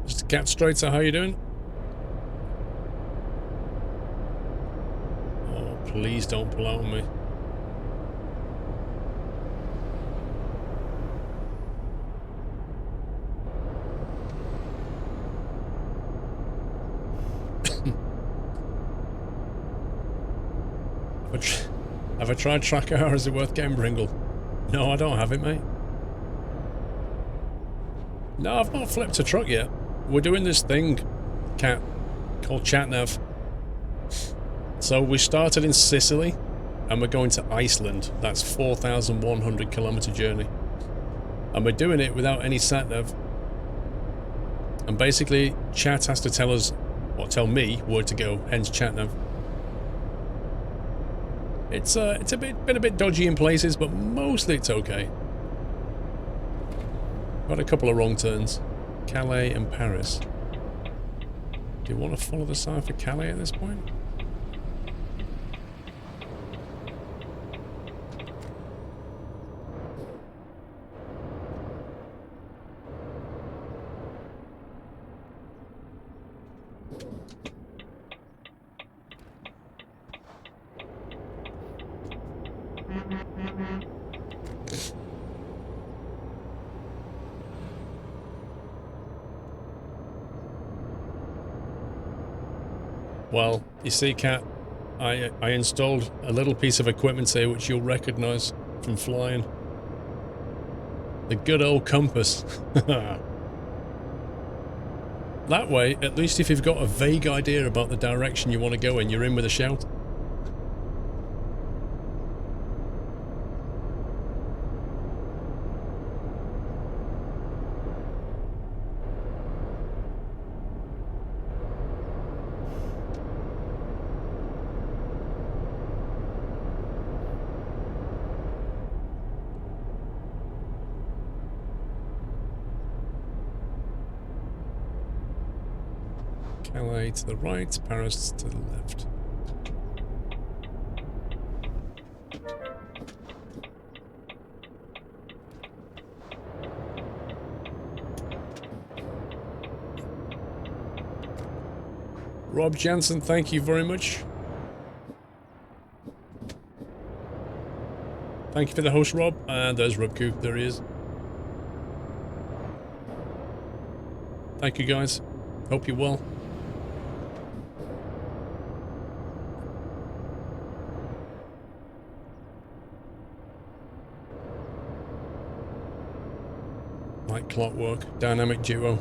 Mr. Cat Straiter, how you doing? Oh, please don't pull out on me. Have I tried tracker, or is it worth getting Bringle? No, I don't have it, mate. No, I've not flipped a truck yet. We're doing this thing, Cat, called ChatNav. So we started in Sicily, and we're going to Iceland. That's 4,100 kilometer journey. And we're doing it without any sat-nav. And basically, Chat has to tell us, or tell me, where to go, hence ChatNav. It's been a bit dodgy in places, but mostly it's okay. Got a couple of wrong turns. Calais and Paris. Do you want to follow the sign for Calais at this point? Well, you see, Cat, I installed a little piece of equipment here which you'll recognize from flying. The good old compass. That way, at least if you've got a vague idea about the direction you want to go in, you're in with a shout. Calais to the right, Paris to the left. Rob Jansen, thank you very much. Thank you for the host, Rob. And there's Rubku. There he is. Thank you, guys. Hope you're well. Like clockwork. Dynamic duo.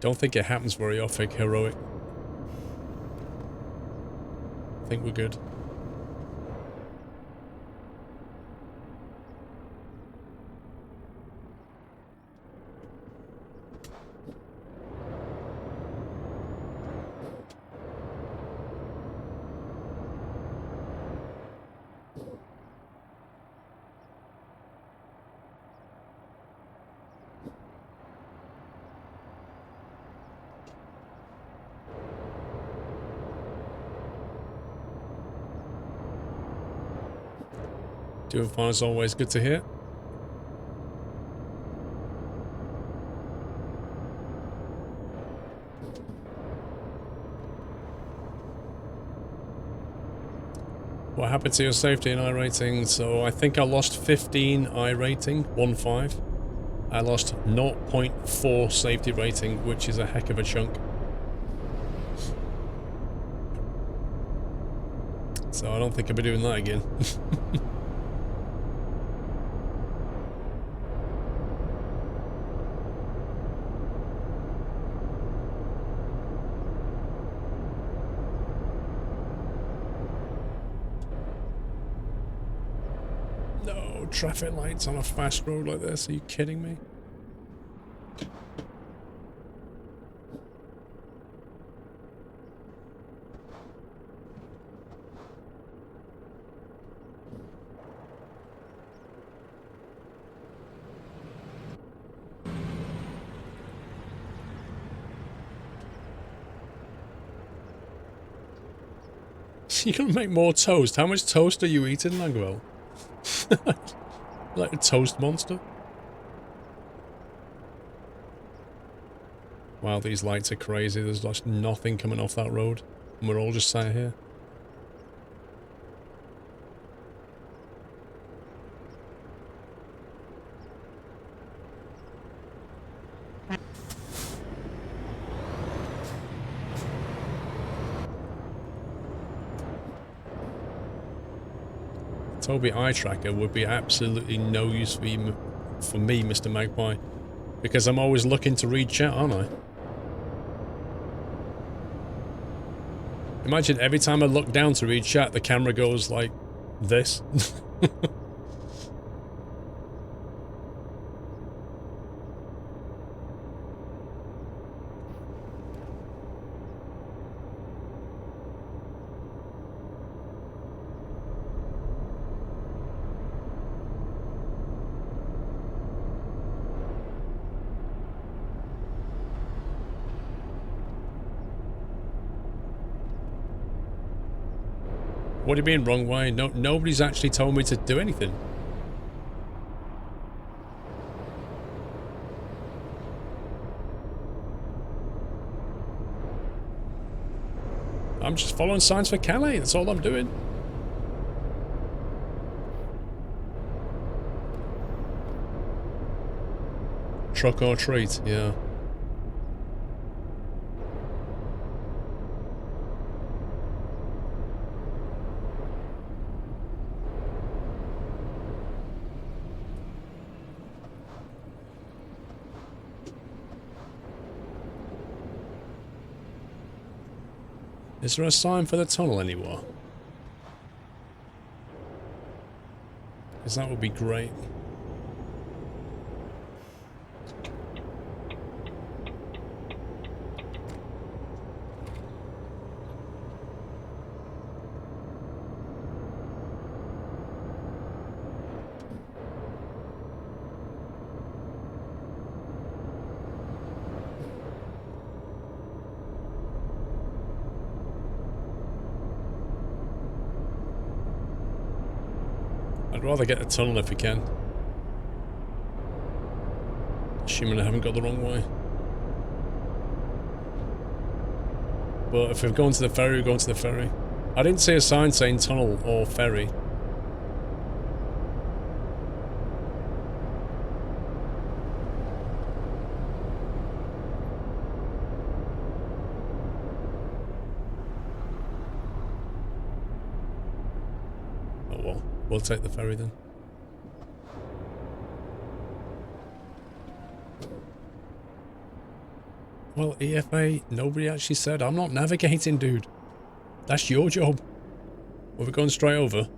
Don't think it happens very often, heroic. I think we're good. Doing fine as always, good to hear. What happened to your safety and I rating? So I think I lost 15 I rating, 1.5. I lost 0.4 safety rating, which is a heck of a chunk. So I don't think I'll be doing that again. Traffic lights on a fast road like this, are you kidding me? You're gonna make more toast. How much toast are you eating, Langwell? Like a toast monster? Wow, these lights are crazy. There's just nothing coming off that road. And we're all just sat here. Toby eye tracker would be absolutely no use for you, for me, Mr. Magpie, because I'm always looking to read chat, aren't I? Imagine every time I look down to read chat, the camera goes like this. What do you mean wrong way? No, nobody's actually told me to do anything. I'm just following signs for Calais, that's all I'm doing. Truck or treat, yeah. Is there a sign for the tunnel anywhere? Because that would be great. I'd rather get the tunnel if we can. Assuming I haven't got the wrong way. But if we're going to the ferry, we're going to the ferry. I didn't see a sign saying tunnel or ferry. Oh well, we'll take the ferry then. Well, EFA, nobody actually said. I'm not navigating, dude. That's your job. Well, we're going straight over.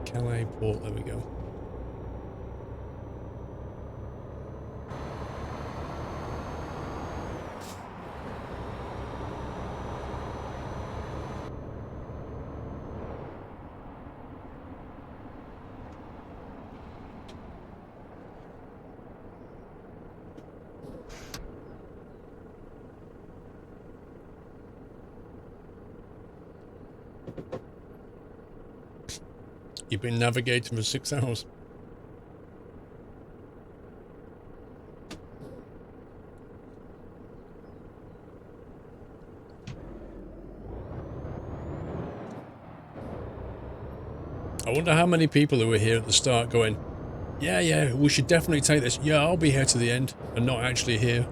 Calais port, there we go. You've been navigating for 6 hours. I wonder how many people who were here at the start going, yeah, we should definitely take this. Yeah, I'll be here to the end, and not actually here.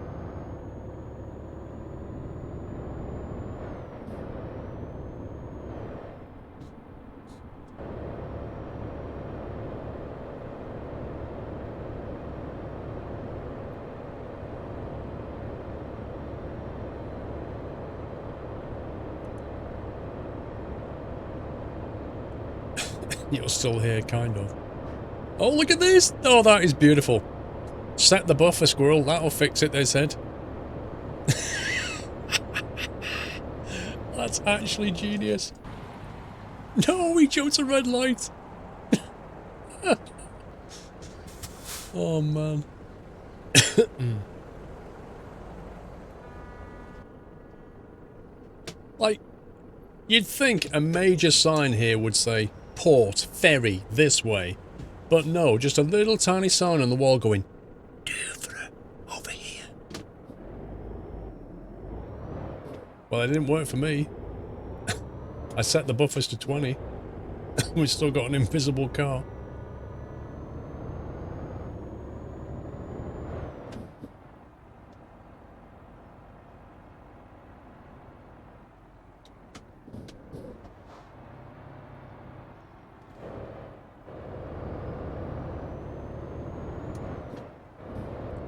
You're still here, kind of. Oh, look at this! Oh, that is beautiful. Set the buffer, squirrel. That'll fix it, they said. That's actually genius. No, he chose a red light. Oh, man. Like, you'd think a major sign here would say, Port, Ferry, this way. But no, just a little tiny sign on the wall going, Douvre, over here. Well, it didn't work for me. I set the buffers to 20. We've still got an invisible car.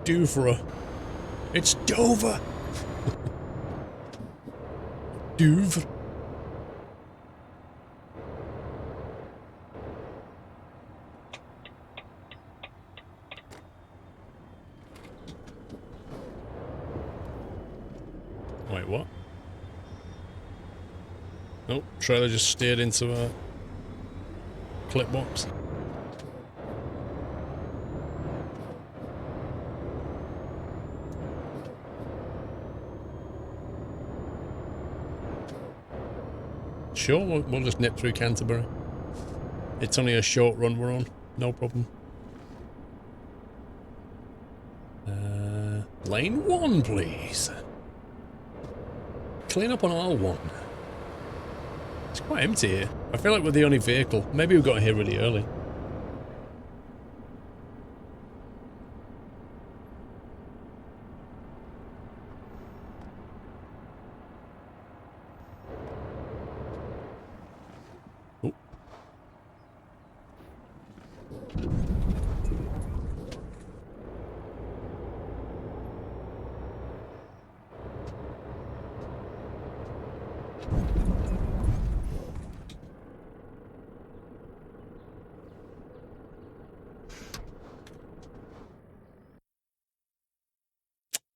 Douvre. It's Dover. Douvre. Wait, what? Nope, trailer just steered into a clip box. Sure, we'll just nip through Canterbury. It's only a short run we're on, no problem. Lane 1, please. Clean up on R1. It's quite empty here. I feel like we're the only vehicle. Maybe we got here really early. Oh.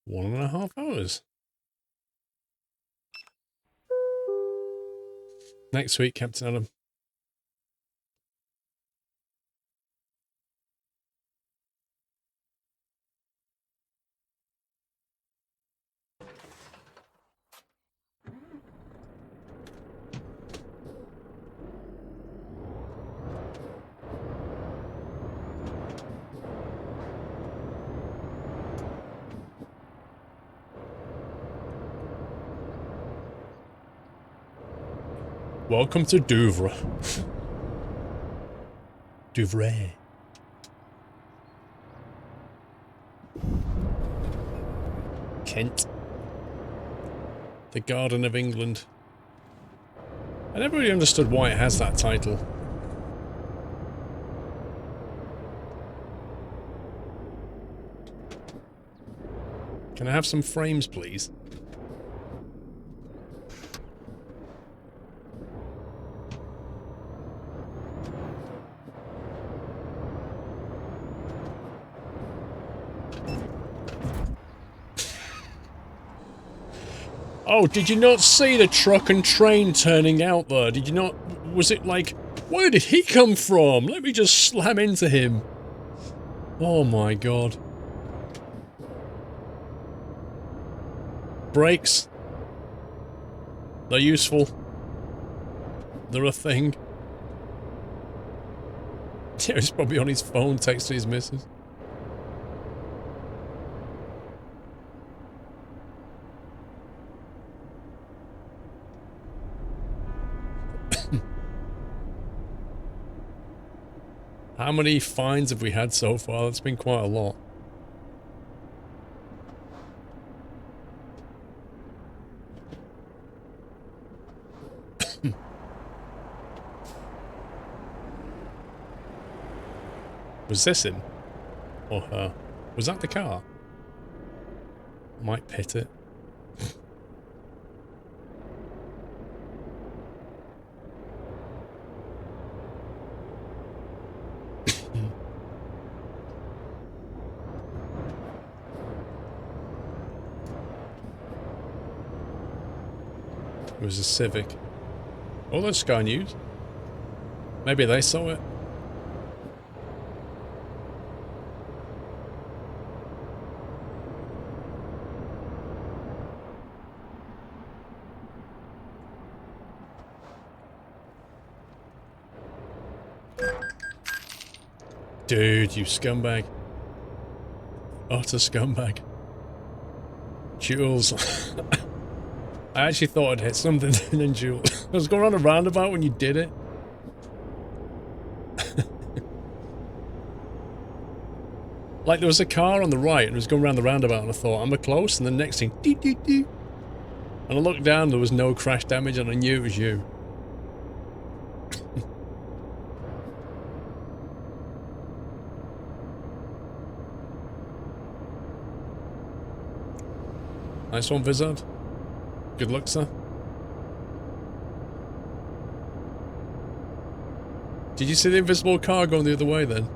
One and a half hours. Next week, Captain Adam. Welcome to Douvre. Douvre. Kent. The Garden of England. I never really understood why it has that title. Can I have some frames, please? Oh, did you not see the truck and train turning out there? Did you not... Was it like... Where did he come from? Let me just slam into him. Oh my god. Brakes. They're useful. They're a thing. Yeah, he's probably on his phone texting his missus. How many fines have we had so far? That's been quite a lot. Was this him? Or her? Was that the car? Might pit it. It was a Civic. Oh, that's Sky News. Maybe they saw it. Dude, you scumbag. Utter scumbag. Jules. I actually thought I'd hit something and then Jules. I was going around a roundabout when you did it. Like there was a car on the right and it was going around the roundabout and I thought, am I close? And the next thing, dee dee dee. And I looked down, there was no crash damage and I knew it was you. Nice one, Vizard. Good luck, sir. Did you see the invisible car going the other way then?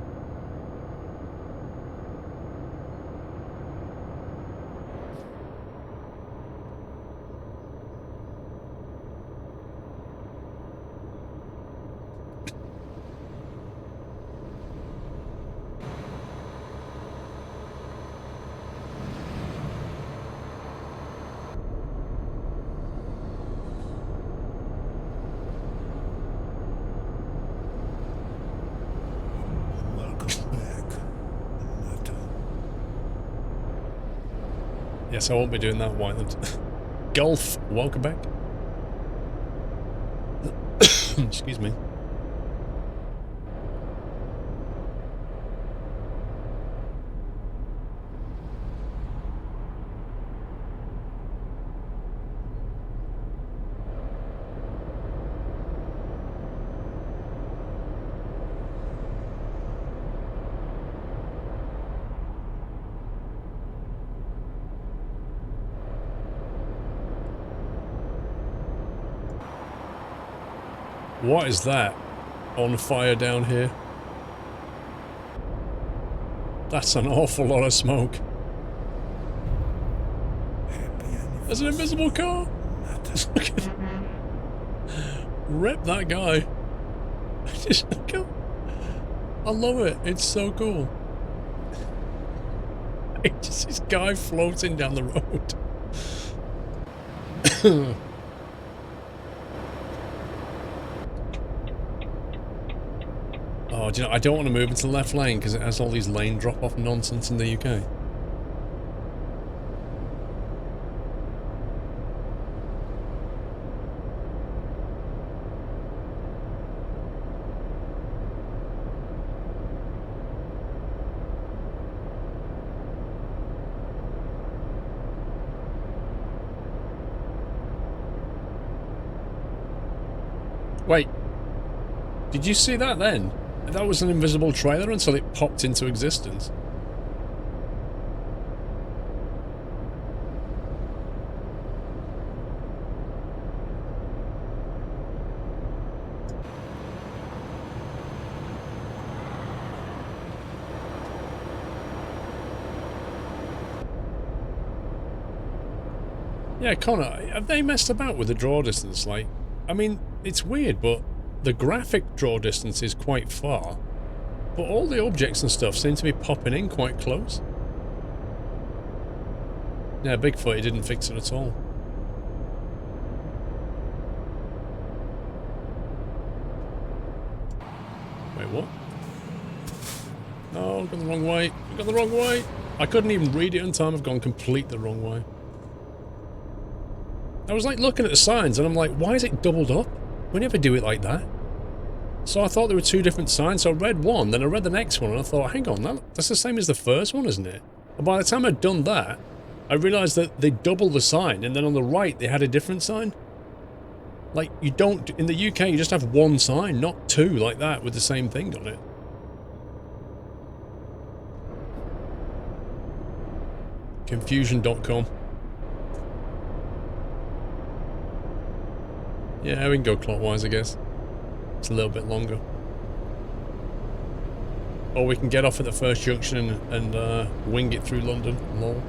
Yes, I won't be doing that, Wyland. Golf, welcome back. Excuse me. What is that on fire down here? That's an awful lot of smoke. There's an invisible car. Rip that guy. I love it. It's so cool. It's just this guy floating down the road. Oh, do you know, I don't want to move into the left lane because it has all these lane drop-off nonsense in the UK. Wait, did you see that then? That was an invisible trailer until it popped into existence. Yeah, Connor, have they messed about with the draw distance? Like, I mean, it's weird, but the graphic draw distance is quite far, but all the objects and stuff seem to be popping in quite close. Yeah, Bigfoot, he didn't fix it at all. Wait, what? No, I've gone the wrong way. I've gone the wrong way. I couldn't even read it in time. I've gone complete the wrong way. I was like looking at the signs and I'm like, why is it doubled up? We never do it like that. So I thought there were two different signs, so I read one, then I read the next one, and I thought, hang on, that's the same as the first one, isn't it? And by the time I'd done that, I realised that they doubled the sign, and then on the right they had a different sign. Like, you don't, in the UK, you just have one sign, not two like that with the same thing on it. Confusion.com. Yeah, we can go clockwise, I guess. It's a little bit longer. Or we can get off at the first junction and wing it through London. Lol.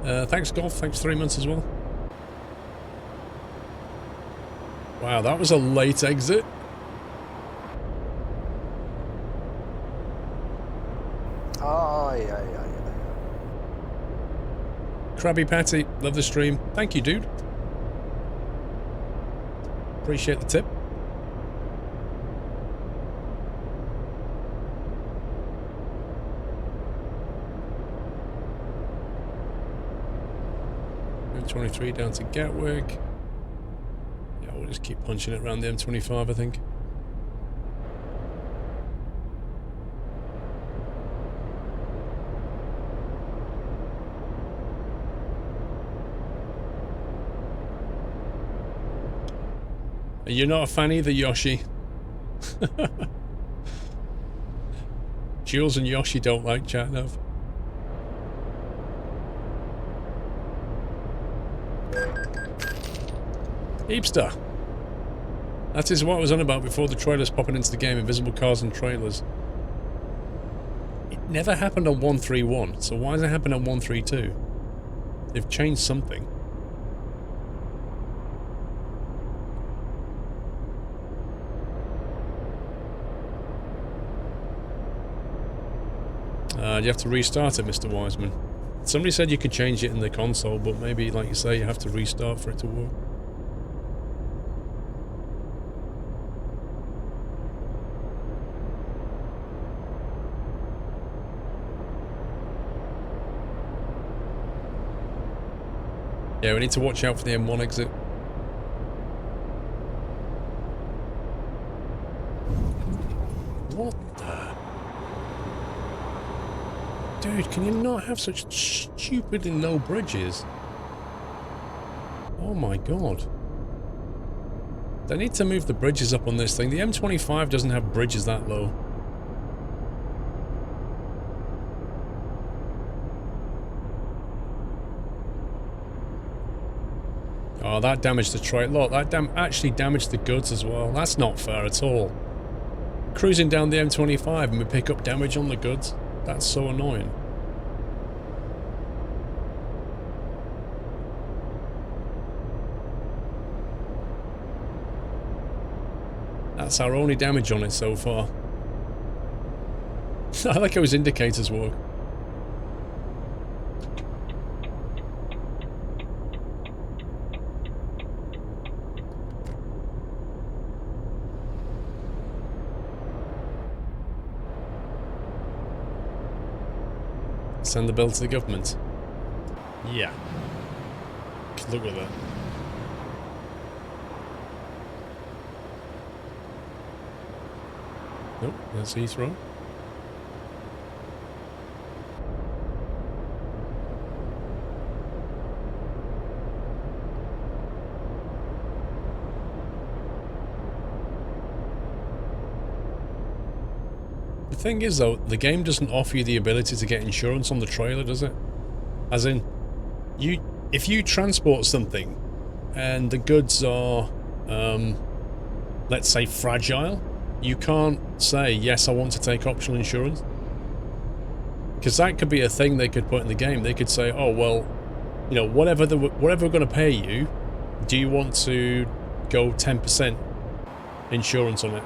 Thanks, Golf. Thanks, 3 months as well. Wow, that was a late exit. Oh, yeah. Krabby Patty, love the stream. Thank you, dude. Appreciate the tip. M23 down to Gatwick. Yeah, we'll just keep punching it around the M25, I think. You're not a fan either, Yoshi. Jules and Yoshi don't like chat enough. Heapster. That is what I was on about before the trailers popping into the game, invisible cars and trailers. It never happened on 131, so why does it happen on 132? They've changed something. You have to restart it, Mr. Wiseman. Somebody said you could change it in the console, but maybe, like you say, you have to restart for it to work. Yeah, we need to watch out for the M1 exit. What the... Dude, can you not have such stupidly low bridges? Oh my god. They need to move the bridges up on this thing. The M25 doesn't have bridges that low. Oh, that damaged the trailer. Look, that actually damaged the goods as well. That's not fair at all. Cruising down the M25 and we pick up damage on the goods. That's so annoying. That's our only damage on it so far. I like how his indicators work. Send the bill to the government. Yeah. Look at that. Nope, that's Heathrow. The thing is though, the game doesn't offer you the ability to get insurance on the trailer, does it? As in, if you transport something and the goods are, let's say, fragile, you can't say, yes, I want to take optional insurance. Because that could be a thing they could put in the game. They could say, oh, well, you know, whatever we're going to pay you, do you want to go 10% insurance on it?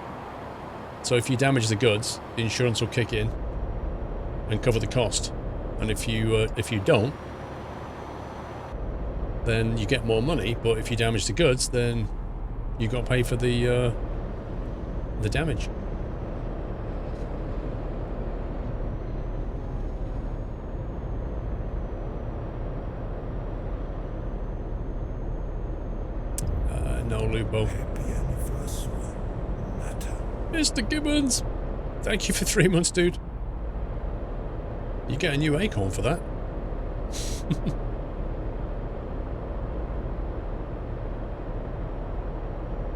So if you damage the goods, the insurance will kick in and cover the cost. And if you don't, then you get more money. But if you damage the goods, then you got to pay for the damage. No, Lupo. Mr. Gibbons! Thank you for 3 months, dude. You get a new acorn for that.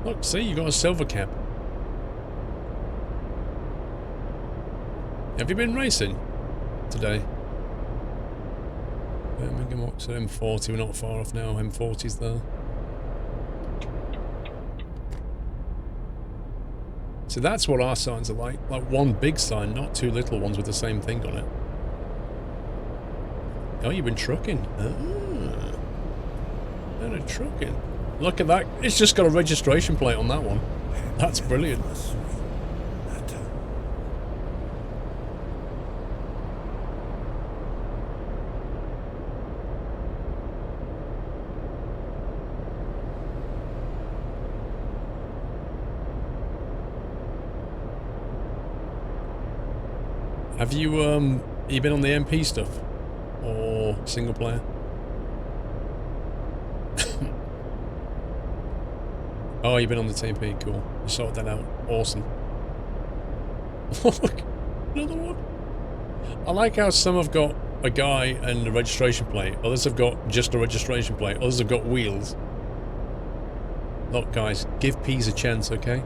Look, see, you got a silver cap. Have you been racing today? Birmingham, Oxford, M40, we're not far off now, M40's there. So that's what our signs are like one big sign, not two little ones with the same thing on it. Oh, you've been trucking. Ah. Been trucking. Look at that. It's just got a registration plate on that one. That's brilliant. Have you been on the MP stuff? Or single player? Oh, you've been on the TMP, cool. You sorted that out. Awesome. Look, another one. I like how some have got a guy and a registration plate, others have got just a registration plate, others have got wheels. Look guys, give peas a chance, okay?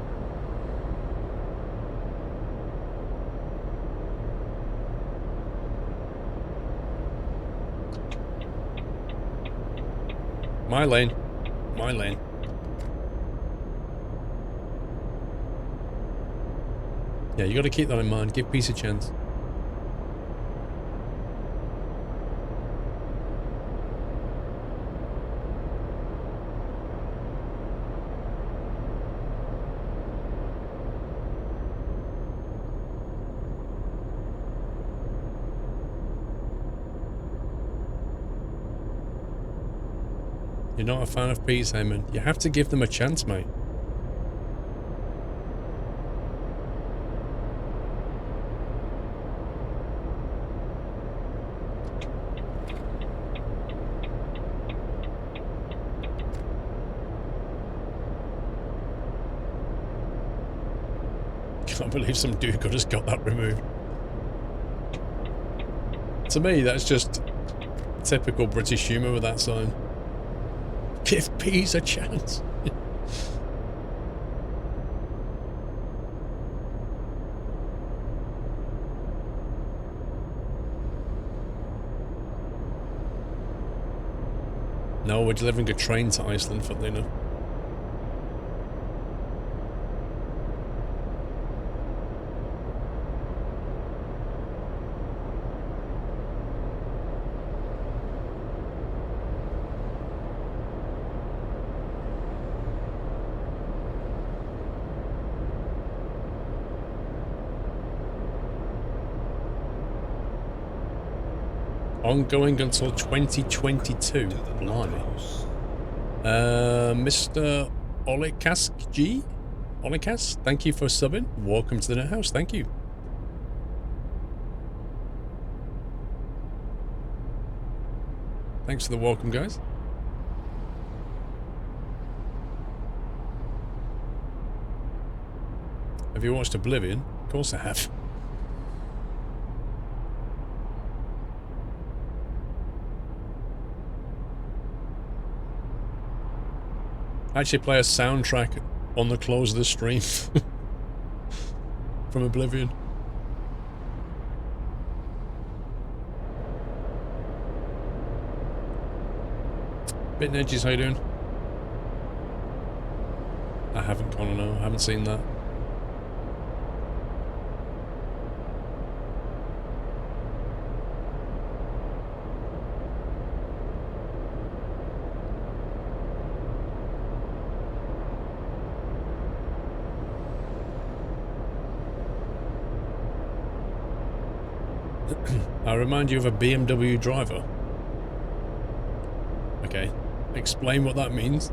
My lane. My lane. Yeah, you got to keep that in mind. Give peace a chance. You're not a fan of peas, Heyman. You have to give them a chance, mate. Can't believe some do-good has got that removed. To me, that's just typical British humour with that sign. Give peas a chance. No, we're delivering a train to Iceland, funnily enough. Ongoing until 2022. Blimey. Mr. Olikask G? Olikas, thank you for subbing. Welcome to the net house. Thank you. Thanks for the welcome, guys. Have you watched Oblivion? Of course I have. Actually play a soundtrack on the close of the stream from Oblivion. Bit Nedges, how you doing? I haven't gone, no, I haven't seen that. I remind you of a BMW driver. Okay, explain what that means.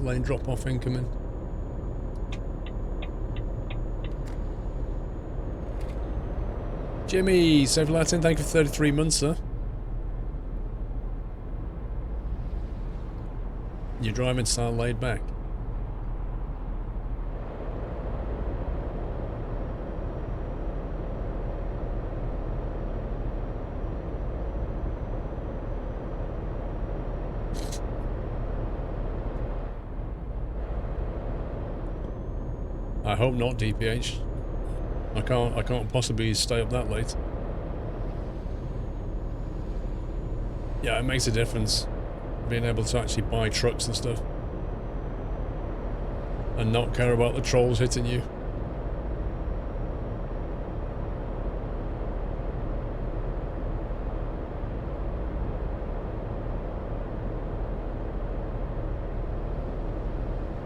Lane drop off incoming. Jimmy, save Latin, thank you for 33 months, sir. Your driving style laid back. I hope not, DPH. I can't possibly stay up that late. Yeah, it makes a difference being able to actually buy trucks and stuff and not care about the trolls hitting you.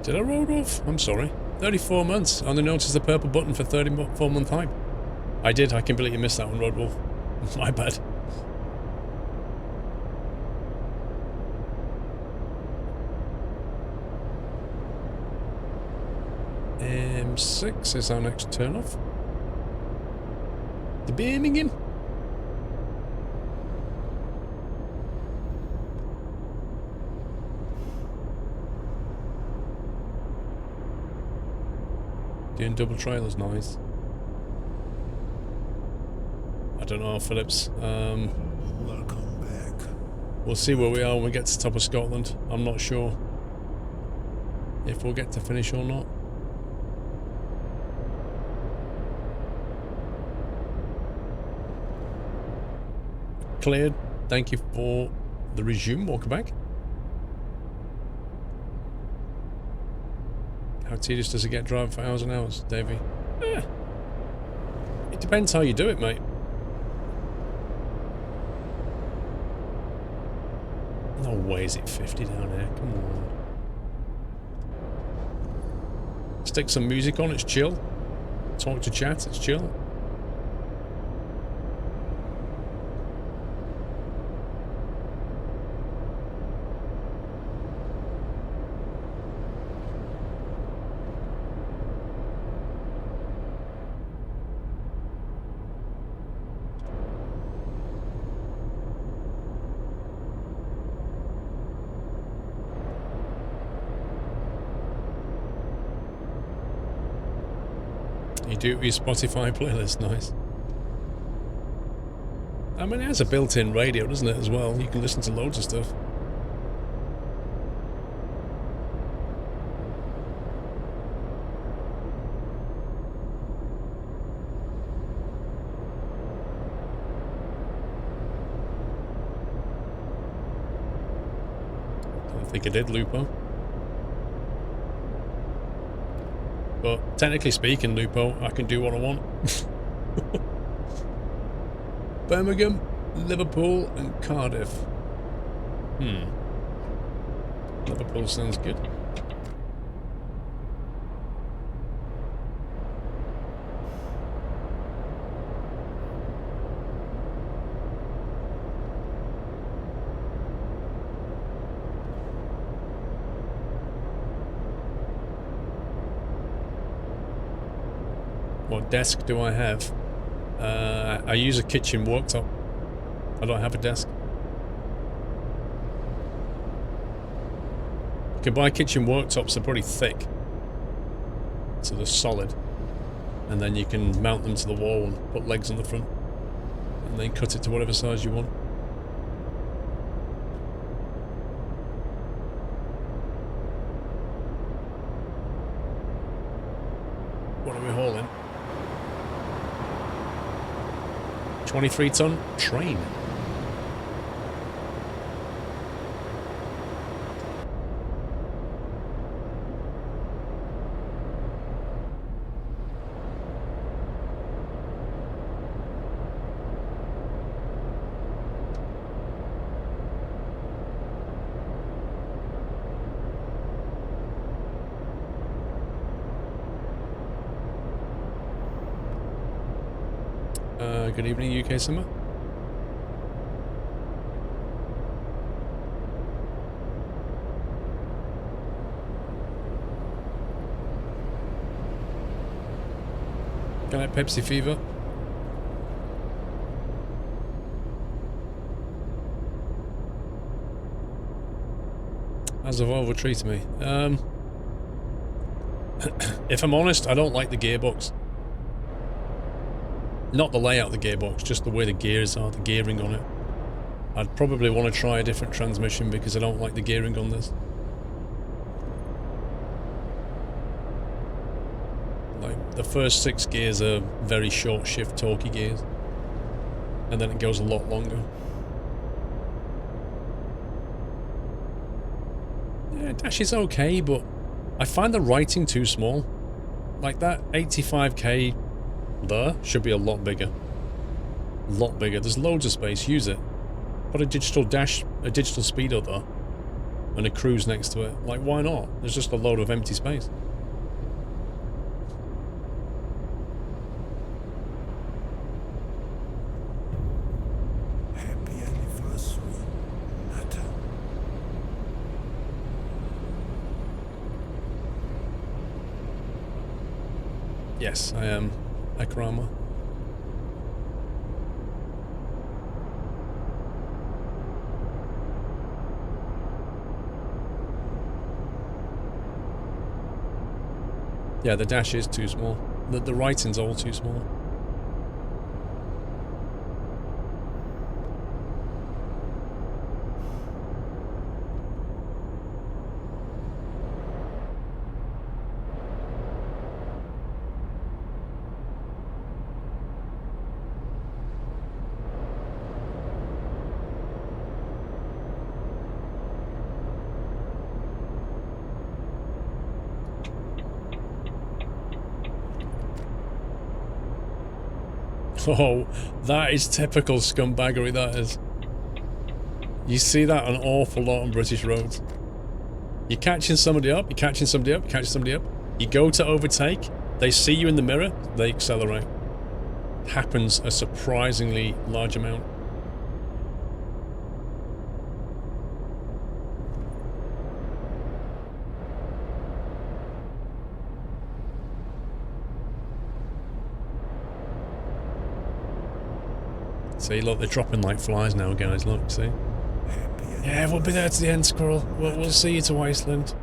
Did I roll off? I'm sorry. 34 months. I only noticed the purple button for 34-month hype. I did. I completely missed that one, Road Wolf. My bad. M6 is our next turn off. The Birmingham. Doing double trailers, nice. I don't know, Phillips. Welcome back. We'll see where we are when we get to the top of Scotland. I'm not sure if we'll get to finish or not. Cleared. Thank you for the resume. Welcome back. How tedious does it get driving for hours and hours, Davey? It depends how you do it, mate. No way is it 50 down here. Come on. Stick some music on, it's chill. Talk to chat, it's chill. You do it with your Spotify playlist, nice. I mean, it has a built-in radio, doesn't it, as well? You can listen to loads of stuff. Don't think I did, Lupo. But technically speaking, Lupo, I can do what I want. Birmingham, Liverpool and Cardiff. Liverpool sounds good. What desk do I have? I use a kitchen worktop. I don't have a desk. You can buy kitchen worktops, they're pretty thick. So they're solid. And then you can mount them to the wall and put legs on the front. And then cut it to whatever size you want. What are we hauling? 23-ton train. Good evening, UK Summer. Can I have Pepsi Fever? How's the Volvo treating me? If I'm honest, I don't like the gearbox. Not the layout of the gearbox, just the way the gears are, the gearing on it. I'd probably want to try a different transmission because I don't like the gearing on this. Like, the first 6 gears are very short shift torquey gears. And then it goes a lot longer. Yeah, dash is okay, but I find the writing too small. Like, that 85k there should be a lot bigger. A lot bigger. There's loads of space. Use it. Put a digital dash, a digital speedo there. And a cruise next to it. Like, why not? There's just a load of empty space. Happy anniversary, Nata. Yes, I am Akrama. Yeah, the dash is too small. The writing's all too small. Oh, that is typical scumbaggery, that is. You see that an awful lot on British roads. You're catching somebody up, you're catching somebody up, you're catching somebody up. You go to overtake, they see you in the mirror, they accelerate. Happens a surprisingly large amount. See, look, they're dropping like flies now, guys. Look, see? Yeah, we'll be there to the end, Squirrel. We'll see you to Iceland.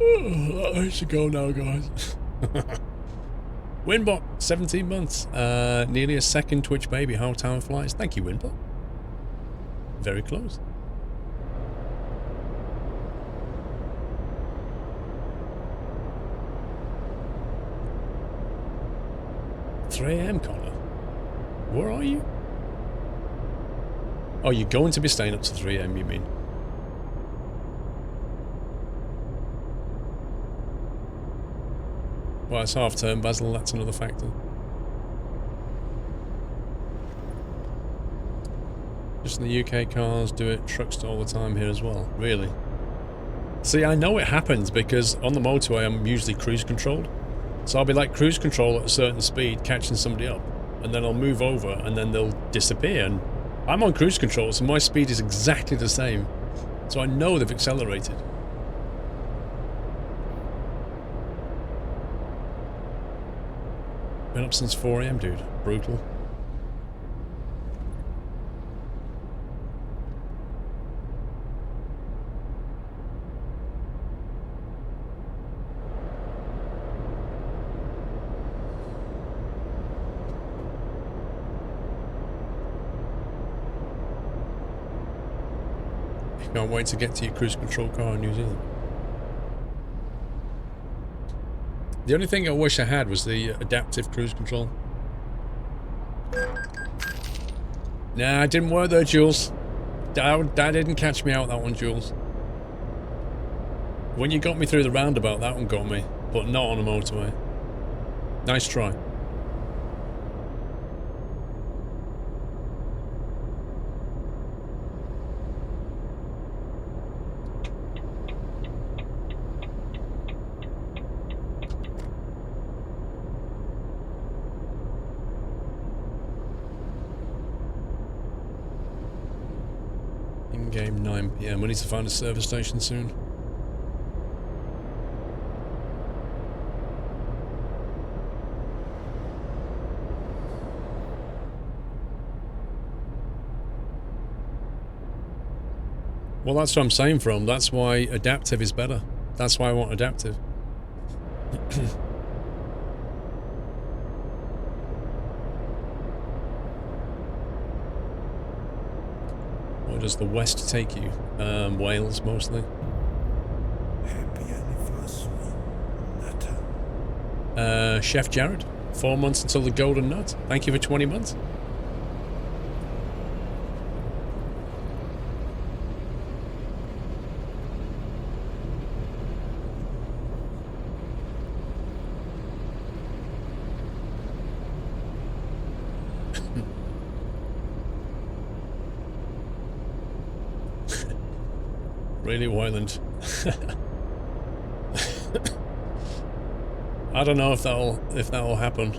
I should go now, guys. Winbot, 17 months. Nearly a second Twitch baby. How time flies. Thank you, Winbot. Very close. $3 AM, Connor. Where are you? Oh, you're going to be staying up to 3 AM, you mean? Well, it's half term, Basil, that's another factor. Just in the UK, cars do it, trucks do all the time here as well. Really? See, I know it happens because on the motorway I'm usually cruise controlled. So I'll be like cruise control at a certain speed, catching somebody up. And then I'll move over and then they'll disappear. And I'm on cruise control, so my speed is exactly the same. So I know they've accelerated. Been up since 4 AM, dude. Brutal. Can't wait to get to your cruise control car in New Zealand. The only thing I wish I had was the adaptive cruise control. Nah, it didn't work there, Jules. That didn't catch me out, that one, Jules. When you got me through the roundabout, that one got me. But not on a motorway. Nice try. In-game 9 PM. We need to find a service station soon. Well, that's what I'm saying from. That's why adaptive is better. That's why I want adaptive. Where does the west take you? Wales, mostly. Happy anniversary, Nata. Chef Jared. 4 months until the golden nut. Thank you for 20 months. Really violent. I don't know if that'll happen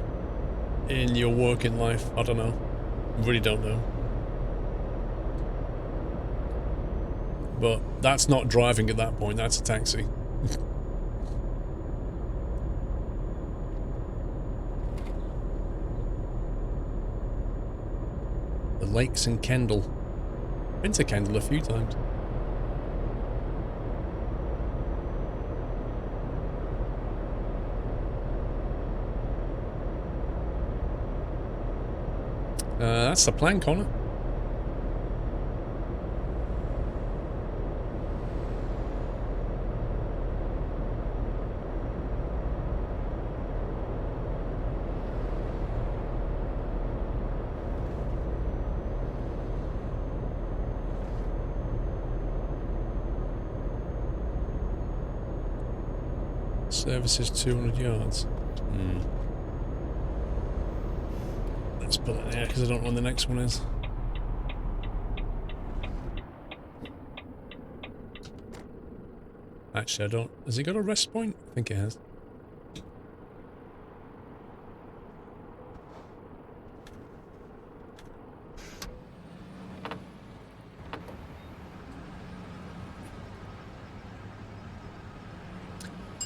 in your working life. I don't know. Really don't know. But that's not driving at that point. That's a taxi. The lakes in Kendal. Been to Kendal a few times. That's the plan, Connor. Service is 200 yards. Let's put it there because I don't know when the next one is. Actually, I don't. Has it got a rest point? I think it has.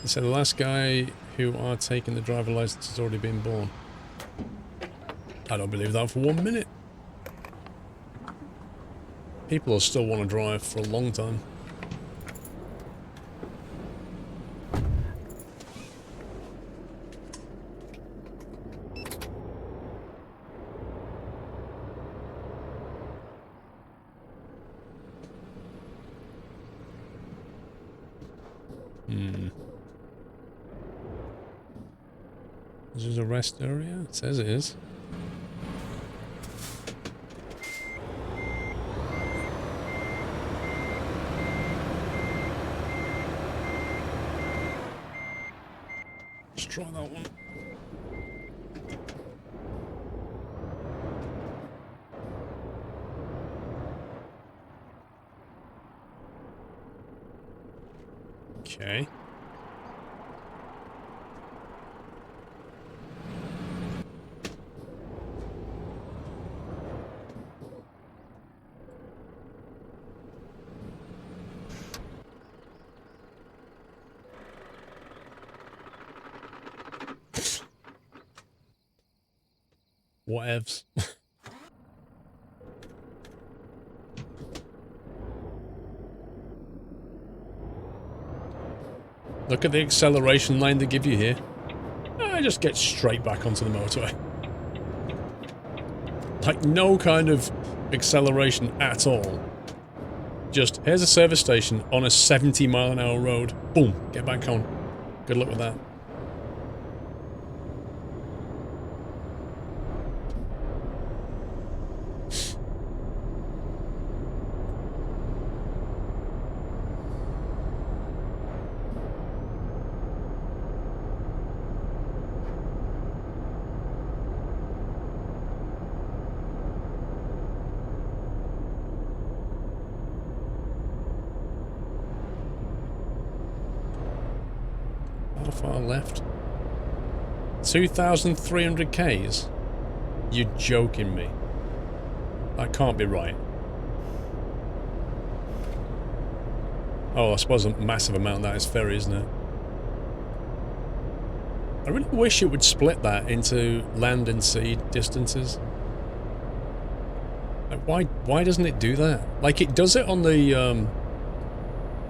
They said the last guy who are taking the driver license has already been born. I don't believe that for 1 minute. People will still want to drive for a long time. Is this a rest area? It says it is. Let's try that one. Okay. Whatevs. Look at the acceleration line they give you here. I just get straight back onto the motorway. Like no kind of acceleration at all. Just, here's a service station on a 70-mile-an-hour road. Boom, get back on. Good luck with that. How far left? 2,300 Ks? You're joking me. That can't be right. Oh, I suppose a massive amount of that is Ferry, isn't it? I really wish it would split that into land and sea distances. Like, why doesn't it do that? Like, it does it on the,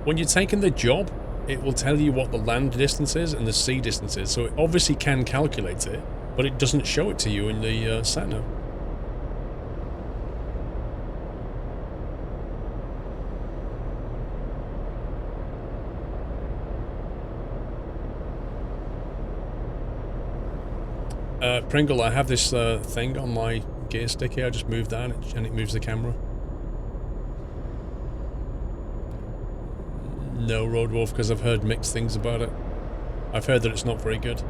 when you're taking the job, it will tell you what the land distance is and the sea distance is. So it obviously can calculate it, but it doesn't show it to you in the sat-nav. Pringle, I have this thing on my gear stick here. I just move that and it moves the camera. No, Road Wolf, because I've heard mixed things about it. I've heard that it's not very good.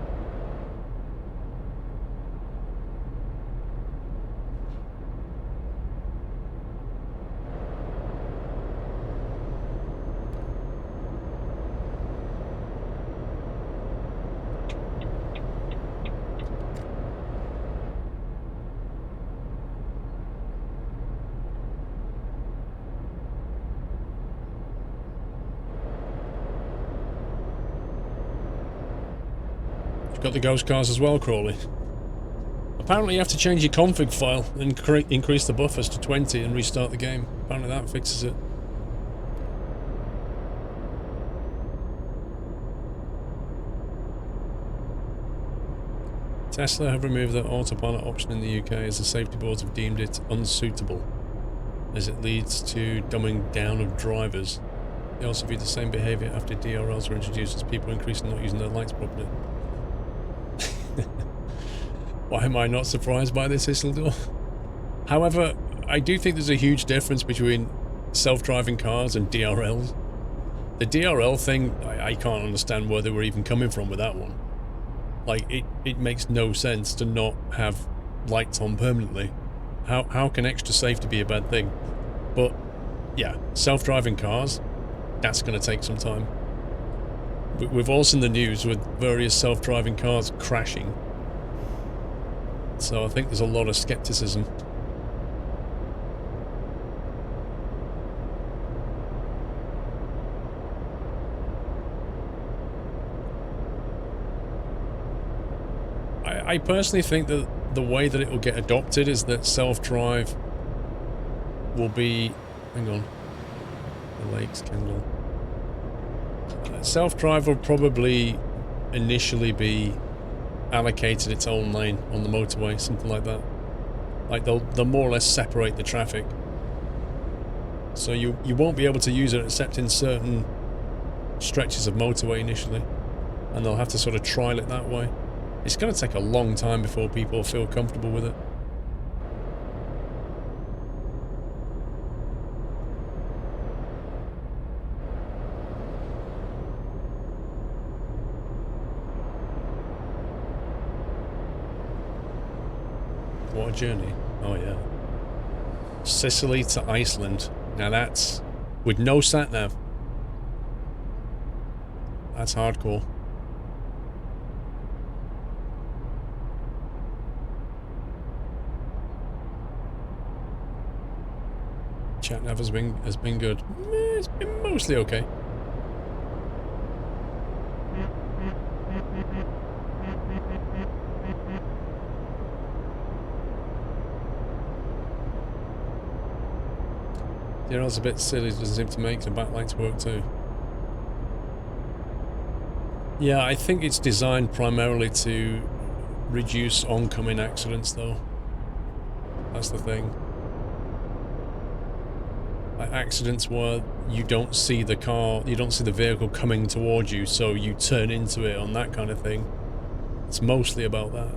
Got the ghost cars as well, Crawley. Apparently you have to change your config file and increase the buffers to 20 and restart the game. Apparently that fixes it. Tesla have removed the autopilot option in the UK as the safety boards have deemed it unsuitable, as it leads to dumbing down of drivers. They also viewed the same behaviour after DRLs were introduced, as people increasingly not using their lights properly. Why am I not surprised by this, Isildur? However, I do think there's a huge difference between self-driving cars and DRLs. The DRL thing, I can't understand where they were even coming from with that one. Like, it makes no sense to not have lights on permanently. How can extra safety be a bad thing? But, yeah, self-driving cars, that's going to take some time. We've all seen the news with various self-driving cars crashing. So I think there's a lot of skepticism. I personally think that the way that it will get adopted is that self-drive will be... Hang on. The Lakes Kendall. Self-drive will probably initially be allocated its own lane on the motorway, something like that. Like they'll more or less separate the traffic. So you won't be able to use it except in certain stretches of motorway initially. And they'll have to sort of trial it that way. It's going to take a long time before people feel comfortable with it. What a journey. Oh yeah. Sicily to Iceland. Now that's with no sat-nav. That's hardcore. Chat-nav has been good. It's been mostly okay. You know, it's a bit silly, doesn't seem to make the backlights work too. Yeah, I think it's designed primarily to reduce oncoming accidents though. That's the thing. Like accidents where you don't see the car, you don't see the vehicle coming towards you, so you turn into it on that kind of thing. It's mostly about that.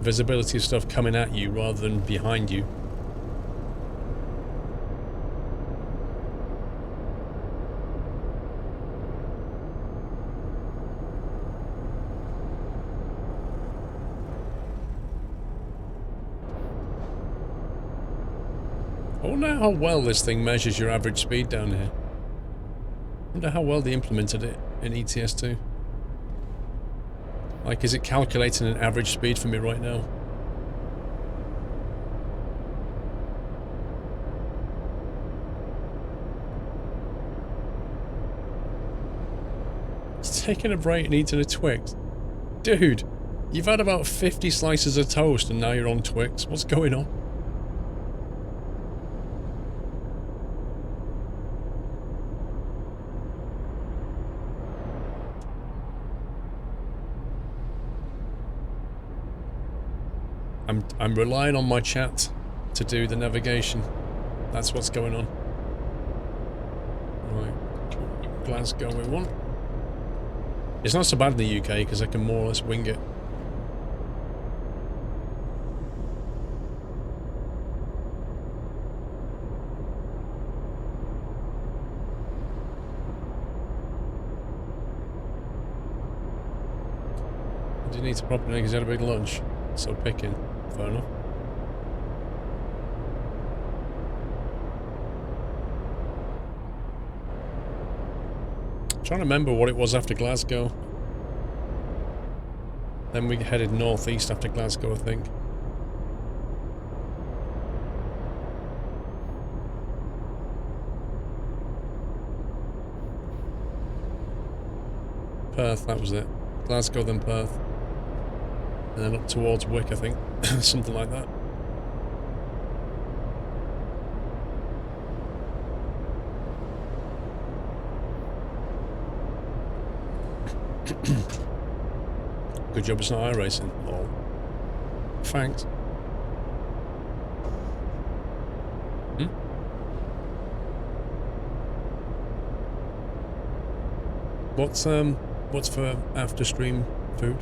Visibility of stuff coming at you rather than behind you. I wonder how well this thing measures your average speed down here. I wonder how well they implemented it in ETS2. Like, is it calculating an average speed for me right now? It's taking a break and eating a Twix. Dude, you've had about 50 slices of toast and now you're on Twix. What's going on? I'm relying on my chat to do the navigation. That's what's going on. Right, Glasgow we want. It's not so bad in the UK because I can more or less wing it. Do you need to pop it in because you had a big lunch? So picking. Fair enough. Trying to remember what it was after Glasgow. Then we headed northeast after Glasgow, I think. Perth, that was it. Glasgow, then Perth. And then up towards Wick, I think. Something like that. Good job it's not iRacing. Lol. Thanks. Hmm? What's for after stream food?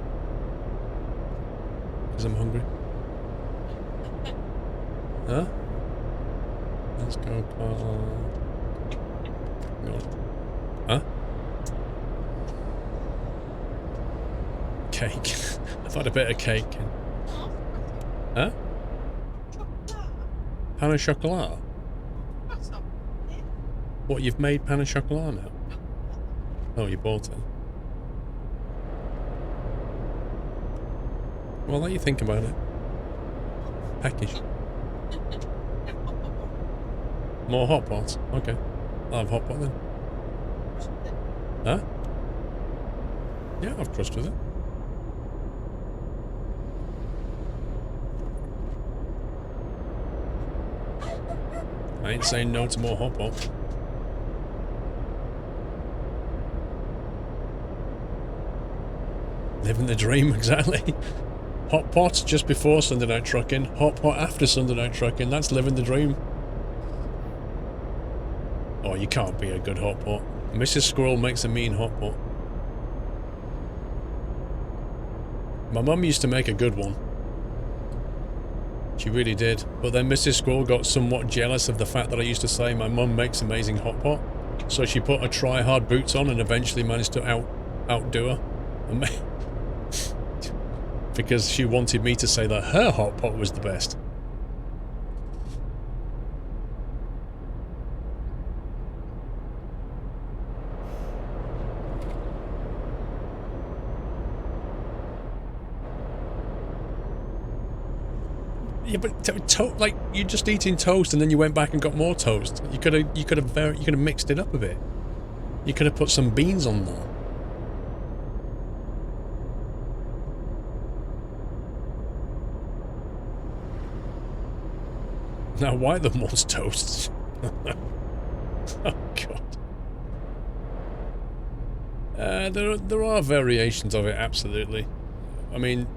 Because I'm hungry. Huh? Let's go. Huh? Cake. I've had a bit of cake. Huh? Pain au chocolat? What, you've made pain au chocolat now? Oh, you bought it. Well, let you think about it. Package. More hot pots? Okay. I'll have hot pot then. Huh? Yeah, I've trust with it. I ain't saying no to more hot pot. Living the dream, exactly. Hot pot just before Sunday Night Trucking, hot pot after Sunday Night Trucking. That's living the dream. Oh, you can't be a good hot pot. Mrs. Squirrel makes a mean hot pot. My mum used to make a good one. She really did. But then Mrs. Squirrel got somewhat jealous of the fact that I used to say my mum makes amazing hot pot. So she put her try-hard boots on and eventually managed to outdo her. Because she wanted me to say that her hot pot was the best. Yeah, but like you're just eating toast and then you went back and got more toast. You could have mixed it up a bit. You could have put some beans on there. Now, why the most toasts? Oh god. There are variations of it, absolutely. I mean,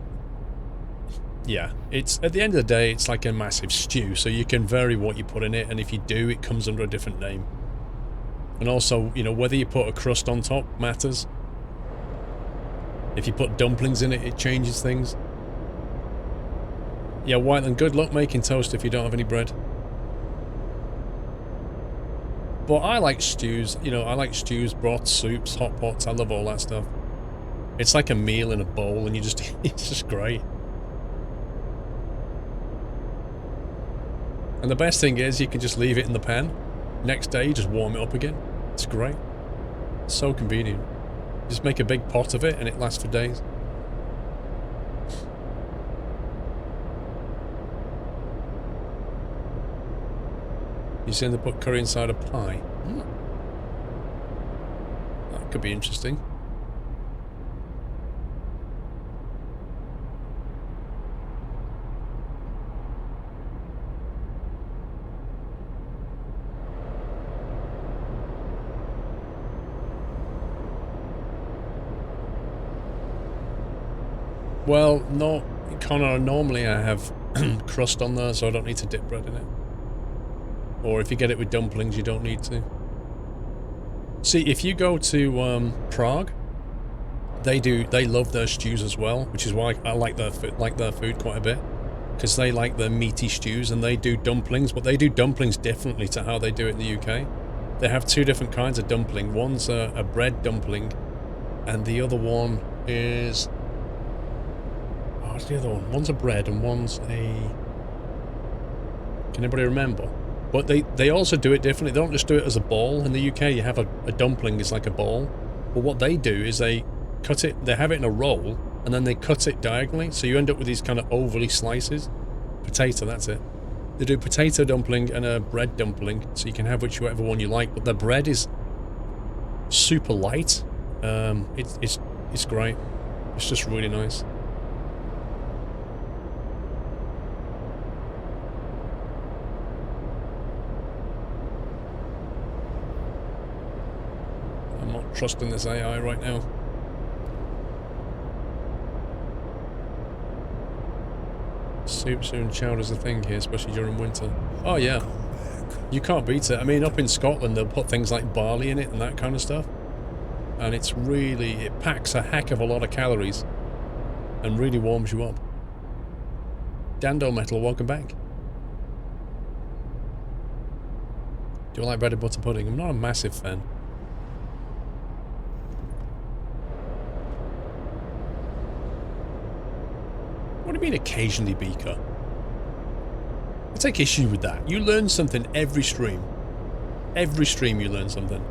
yeah, it's at the end of the day, it's like a massive stew, so you can vary what you put in it, and if you do, it comes under a different name. And also, you know, whether you put a crust on top matters. If you put dumplings in it, it changes things. Yeah, Whiteland, good luck making toast if you don't have any bread. But I like stews, you know, I like stews, broths, soups, hot pots, I love all that stuff. It's like a meal in a bowl and you just, it's just great. And the best thing is you can just leave it in the pan. Next day you just warm it up again. It's great. It's so convenient. Just make a big pot of it and it lasts for days. You saying they put curry inside a pie? Hmm. That could be interesting. Well, no, Connor, normally I have crust on there, so I don't need to dip bread in it. Or if you get it with dumplings, you don't need to. See, if you go to Prague, they love their stews as well, which is why I like their food quite a bit, because they like their meaty stews and they do dumplings, but they do dumplings differently to how they do it in the UK. They have two different kinds of dumpling. One's a bread dumpling, and the other one is what's the other one? One's a bread and one's a... Can anybody remember? But they also do it differently. They don't just do it as a ball. In the UK, you have a dumpling is like a ball. But what they do is they cut it, they have it in a roll, and then they cut it diagonally, so you end up with these kind of ovally slices. Potato, that's it. They do potato dumpling and a bread dumpling, so you can have whichever one you like, but the bread is super light. It's great. It's just really nice. I'm not trusting this AI right now. Soups and chowder's a thing here, especially during winter. Oh yeah. You can't beat it. I mean, up in Scotland, they'll put things like barley in it and that kind of stuff. And it's really, it packs a heck of a lot of calories and really warms you up. Dando Metal, welcome back. Do you like bread and butter pudding? I'm not a massive fan. What do you mean occasionally, Beaker? I take issue with that. You learn something every stream. Every stream you learn something.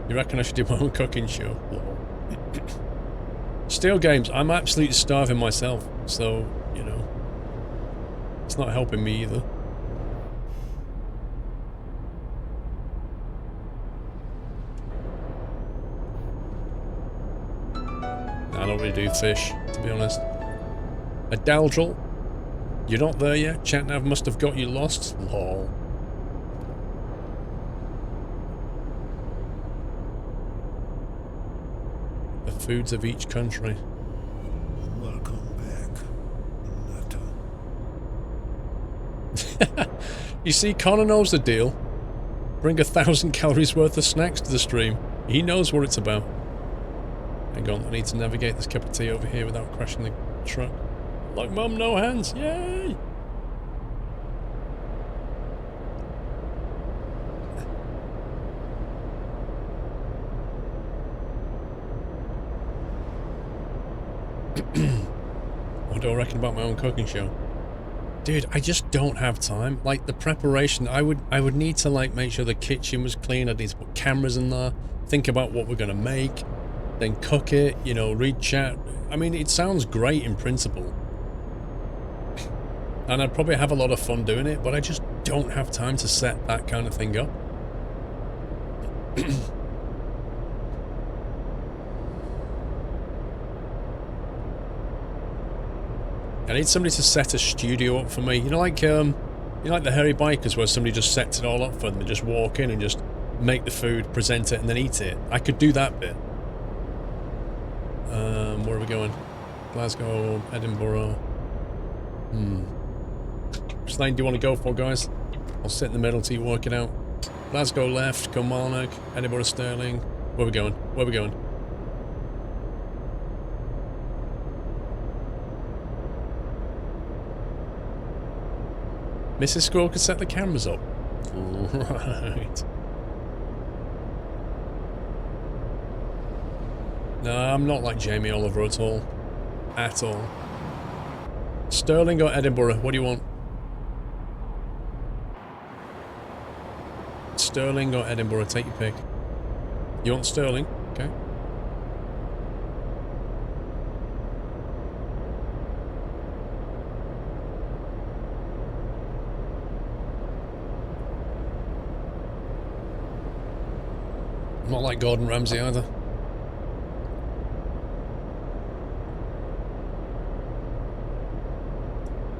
You reckon I should do my own cooking show? Steel games, I'm absolutely starving myself, so, you know, it's not helping me either. I don't really do fish, to be honest. A Daldril? You're not there yet? Chatnav must have got you lost? Lol. The foods of each country. Welcome back, Nutter. You see, Connor knows the deal. Bring 1,000 calories worth of snacks to the stream. He knows what it's about. Hang on, I need to navigate this cup of tea over here without crashing the truck. Like mum, no hands, yay! What do I reckon about my own cooking show? Dude, I just don't have time. Like, the preparation, I would need to, like, make sure the kitchen was clean. I'd need to put cameras in there, think about what we're gonna make, then cook it, you know, read chat. I mean, it sounds great in principle. And I'd probably have a lot of fun doing it, but I just don't have time to set that kind of thing up. I need somebody to set a studio up for me. You know, like the Hairy Bikers, where somebody just sets it all up for them. They just walk in and just make the food, present it, and then eat it. I could do that bit. Where are we going? Glasgow, Edinburgh. Which lane do you want to go for, guys? I'll sit in the middle till you work it out. Glasgow left, Kilmarnock, Edinburgh, Stirling. Where are we going? Where are we going? Mrs. Squirrel can set the cameras up. Right. No, I'm not like Jamie Oliver at all. At all. Stirling or Edinburgh? What do you want? Stirling or Edinburgh? Take your pick. You want Stirling? Okay. I'm not like Gordon Ramsay either.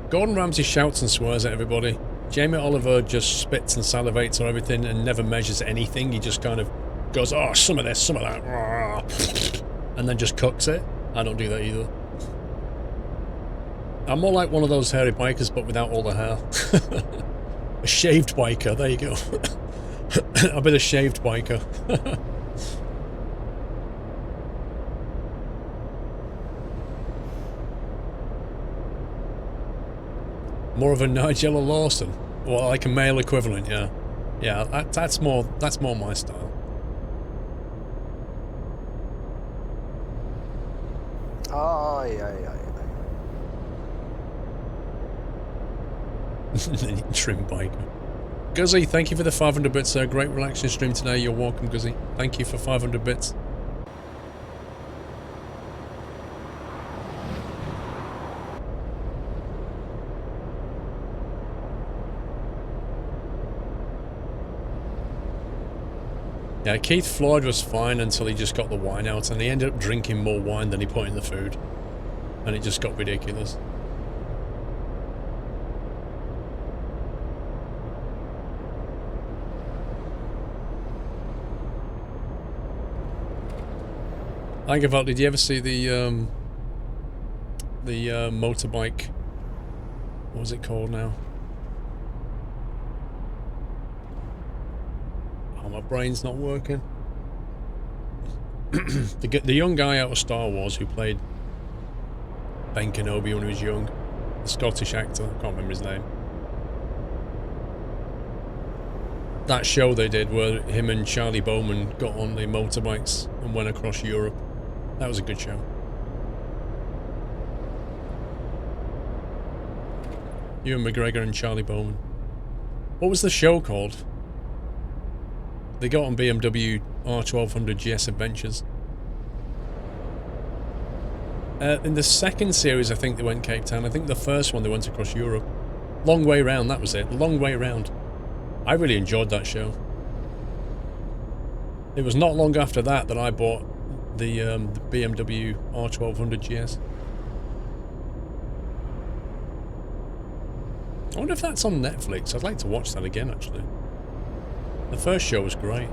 Gordon Ramsay shouts and swears at everybody. Jamie Oliver just spits and salivates on everything and never measures anything. He just kind of goes, oh, some of this, some of that, and then just cooks it. I don't do that either. I'm more like one of those hairy bikers, but without all the hair. A shaved biker, there you go. I'll be the shaved biker. More of a Nigella Lawson, or like a male equivalent, yeah. Yeah, that's more my style. Aye. Trim biker. Guzzy, thank you for the 500 bits, sir. Great relaxing stream today. You're welcome, Guzzy. Thank you for 500 bits. Yeah, Keith Floyd was fine until he just got the wine out, and he ended up drinking more wine than he put in the food. And it just got ridiculous. Angervald, did you ever see the motorbike? What was it called now? Oh, my brain's not working. The young guy out of Star Wars who played Ben Kenobi when he was young, the Scottish actor, I can't remember his name. That show they did where him and Charlie Bowman got on the motorbikes and went across Europe. That was a good show. Ewan McGregor and Charlie Bowman. What was the show called? They got on BMW R1200 GS Adventures. In the second series, I think they went Cape Town. I think the first one they went across Europe. Long Way Round, that was it. Long Way Round. I really enjoyed that show. It was not long after that that I bought the BMW R1200 GS. I wonder if that's on Netflix. I'd like to watch that again, actually. The first show was great.